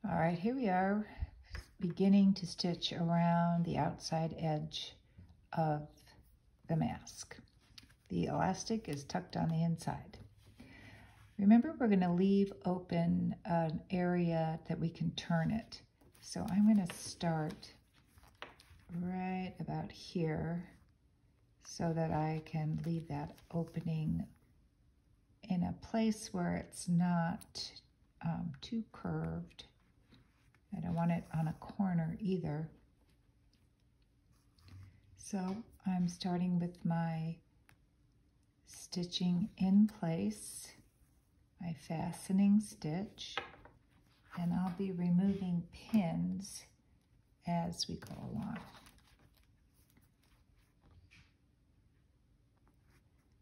All right, here we are beginning to stitch around the outside edge of the mask. The elastic is tucked on the inside. Remember, we're going to leave open an area that we can turn it. So I'm going to start right about here so that I can leave that opening in a place where it's not too curved. I don't want it on a corner either. So I'm starting with my stitching in place, my fastening stitch, and I'll be removing pins as we go along.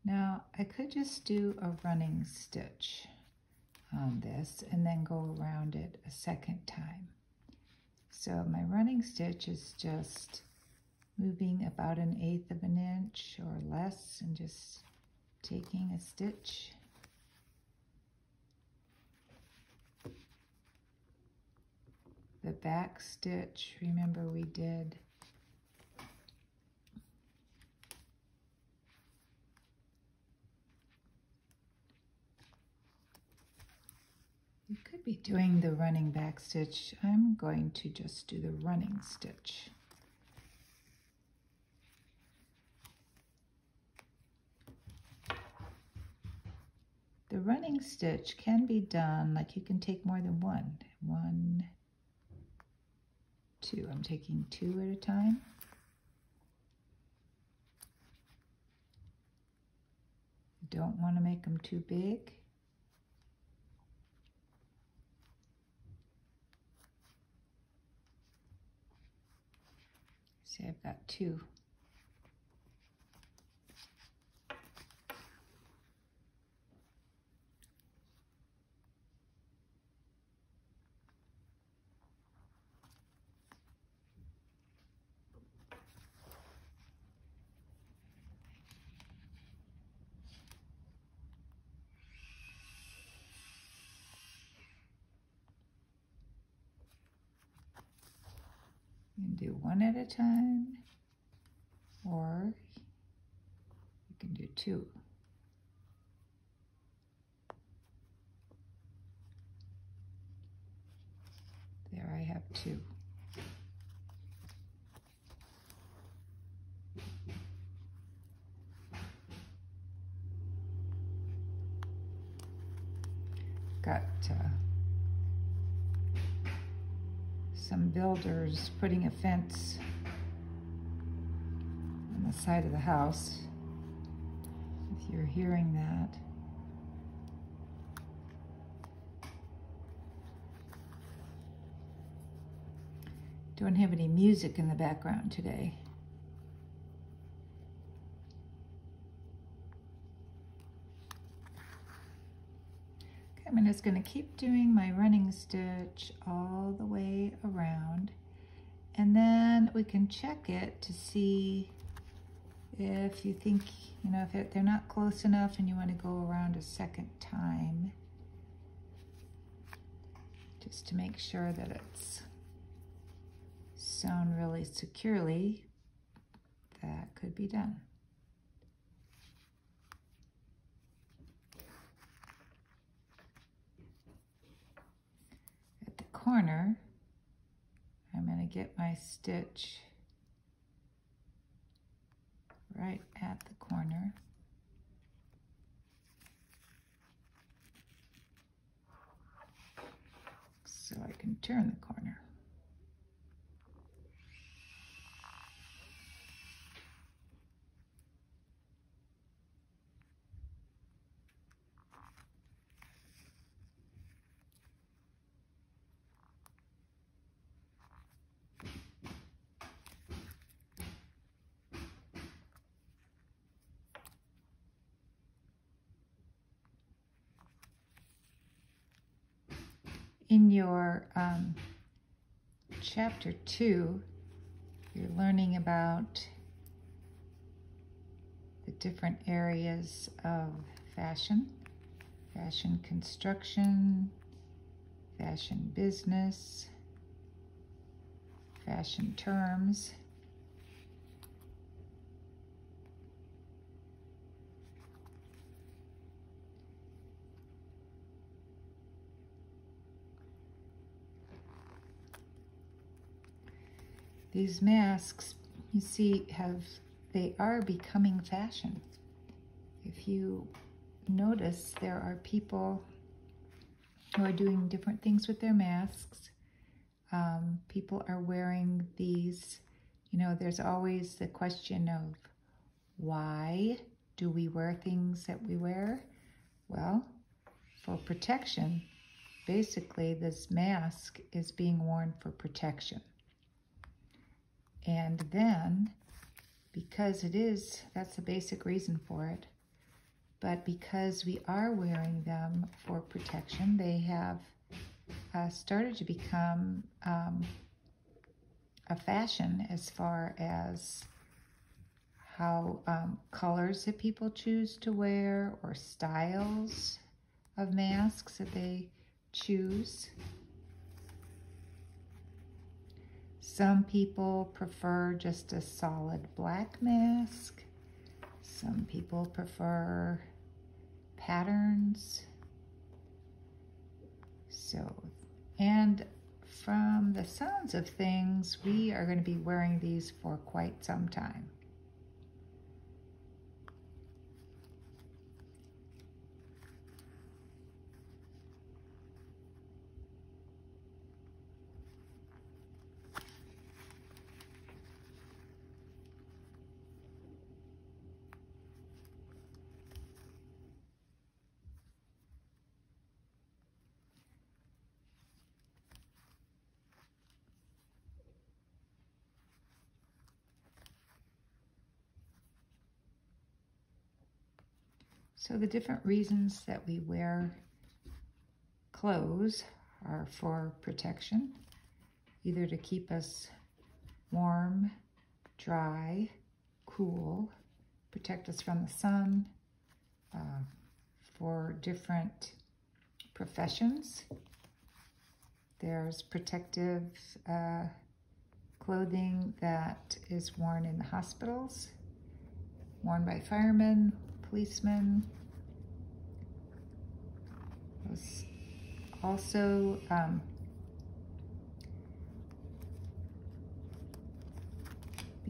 Now I could just do a running stitch on this and then go around it a second time. So my running stitch is just moving about 1/8 of an inch or less and just taking a stitch. The back stitch, remember we did you could be doing the running back stitch. I'm going to just do the running stitch. The running stitch can be done, like you can take more than one. 1, 2. I'm taking 2 at a time. Don't want to make them too big. See, I've got 2. You can do 1 at a time, or you can do 2. There I have 2. Got some builders putting a fence on the side of the house, if you're hearing that. Don't have any music in the background today. I'm just going to keep doing my running stitch all the way around, and then we can check it to see if you think, if they're not close enough and you want to go around a second time, just to make sure that it's sewn really securely. That could be done. Corner, I'm going to get my stitch right at the corner. So I can turn the corner. In your chapter 2, you're learning about the different areas of fashion construction, fashion business, fashion terms, these masks, you see, they are becoming fashion. If you notice, there are people who are doing different things with their masks. People are wearing these, you know, there's always the question of why do we wear things that we wear? Well, for protection. Basically, this mask is being worn for protection. And then, because that's the basic reason for it, but because we are wearing them for protection, they have started to become a fashion as far as how colors that people choose to wear or styles of masks that they choose. Some people prefer just a solid black mask. Some people prefer patterns. So, and from the sounds of things, we are going to be wearing these for quite some time. So the different reasons that we wear clothes are for protection, either to keep us warm, dry, cool, protect us from the sun, for different professions. There's protective clothing that is worn in the hospitals, worn by firemen, policemen. Also,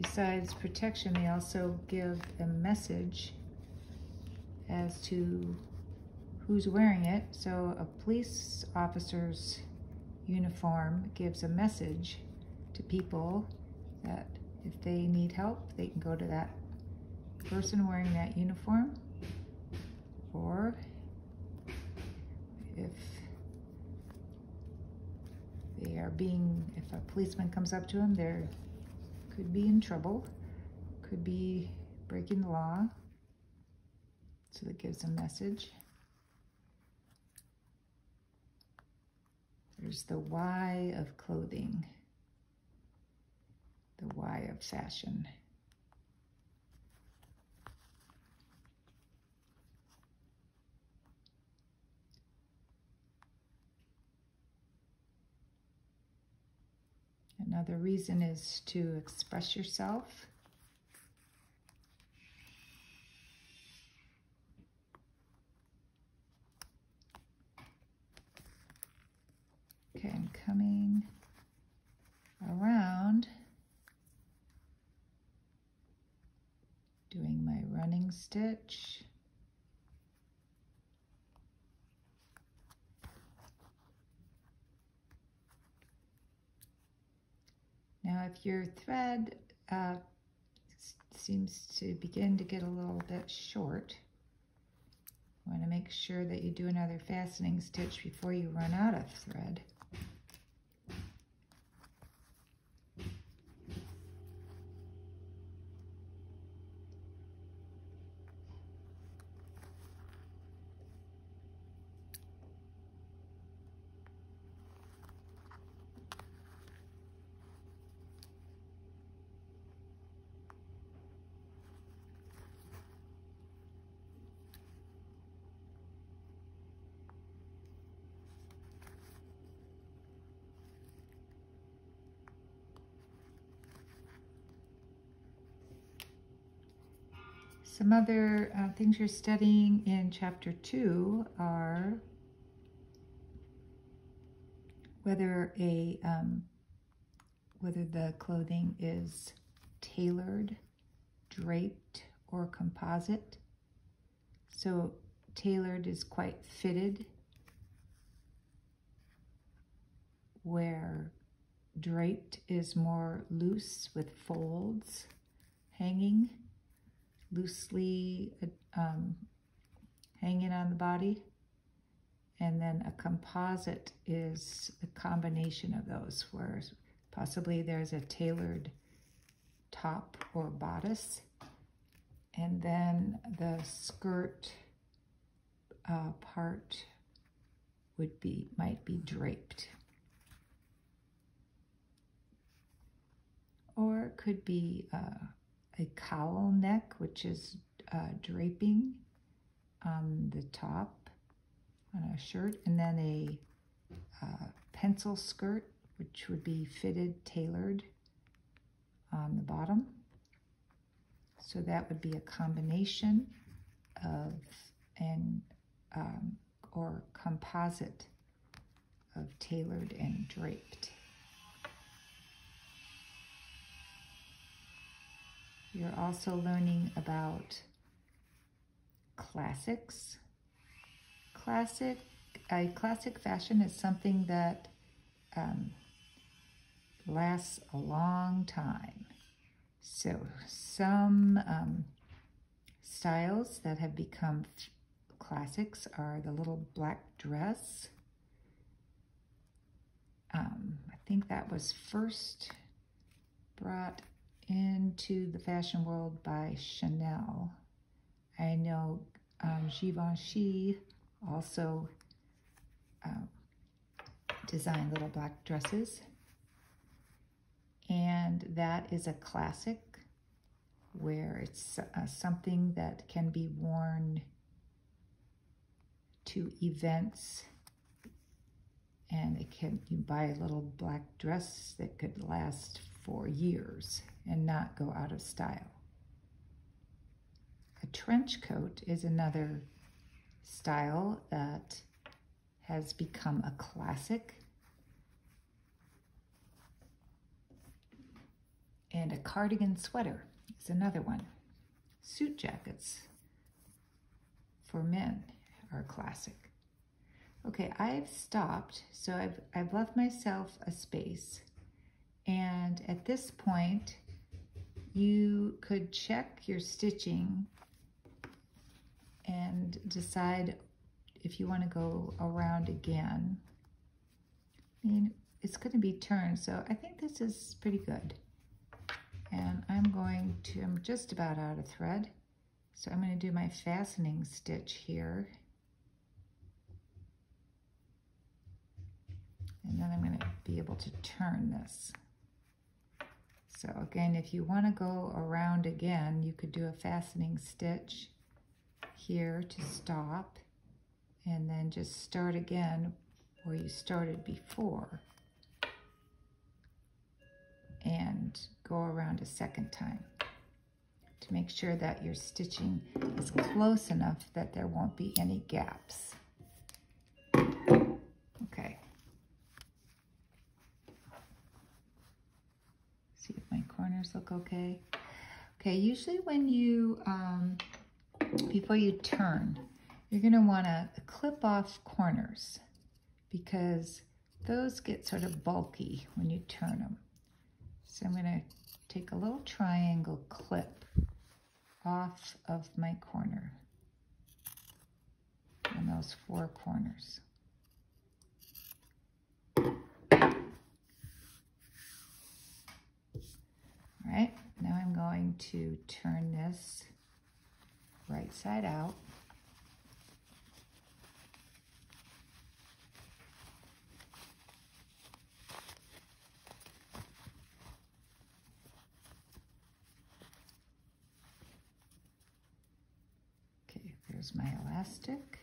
besides protection, they also give a message as to who's wearing it. So a police officer's uniform gives a message to people that if they need help, they can go to that person wearing that uniform. Or if a policeman comes up to them, they could be in trouble, could be breaking the law. So that gives a message. There's the why of clothing, the why of fashion. Another reason is to express yourself. Okay, I'm coming around, doing my running stitch. Now, if your thread seems to begin to get a little bit short, you want to make sure that you do another fastening stitch before you run out of thread. Some other things you're studying in Chapter 2 are whether the clothing is tailored, draped, or composite. So tailored is quite fitted, where draped is more loose with folds hanging, loosely hanging on the body. And then a composite is a combination of those, where possibly there's a tailored top or bodice, and then the skirt part might be draped. Or it could be a cowl neck, which is draping on the top on a shirt, and then a pencil skirt, which would be fitted, tailored on the bottom. So that would be a combination of or composite of tailored and draped. You're also learning about classics. A classic fashion is something that lasts a long time. So some styles that have become classics are the little black dress. I think that was first brought into the fashion world by Chanel. I know Givenchy also designed little black dresses, and that is a classic where it's something that can be worn to events, and you buy a little black dress that could last for years and not go out of style. A trench coat is another style that has become a classic. And a cardigan sweater is another one. Suit jackets for men are classic. Okay, I've stopped, so I've left myself a space. And at this point, you could check your stitching and decide if you want to go around again. I mean, it's going to be turned, so I think this is pretty good. And I'm just about out of thread, so I'm going to do my fastening stitch here. And then I'm going to be able to turn this. So again, if you want to go around again, you could do a fastening stitch here to stop, and then just start again where you started before, and go around a second time to make sure that your stitching is close enough that there won't be any gaps. Okay. See if my corners look okay. Okay, usually when you, before you turn, you're going to want to clip off corners because those get sort of bulky when you turn them. So I'm going to take a little triangle clip off of my corner on those 4 corners. All right, now I'm going to turn this right side out. Okay, there's my elastic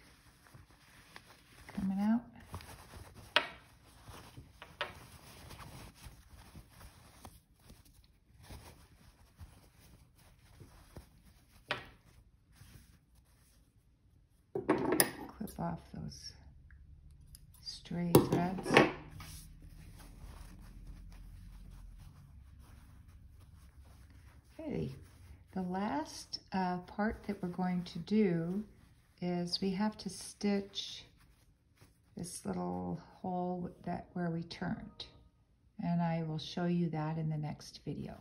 coming out. off those stray threads. Okay, the last part that we're going to do is we have to stitch this little hole where we turned, and I will show you that in the next video.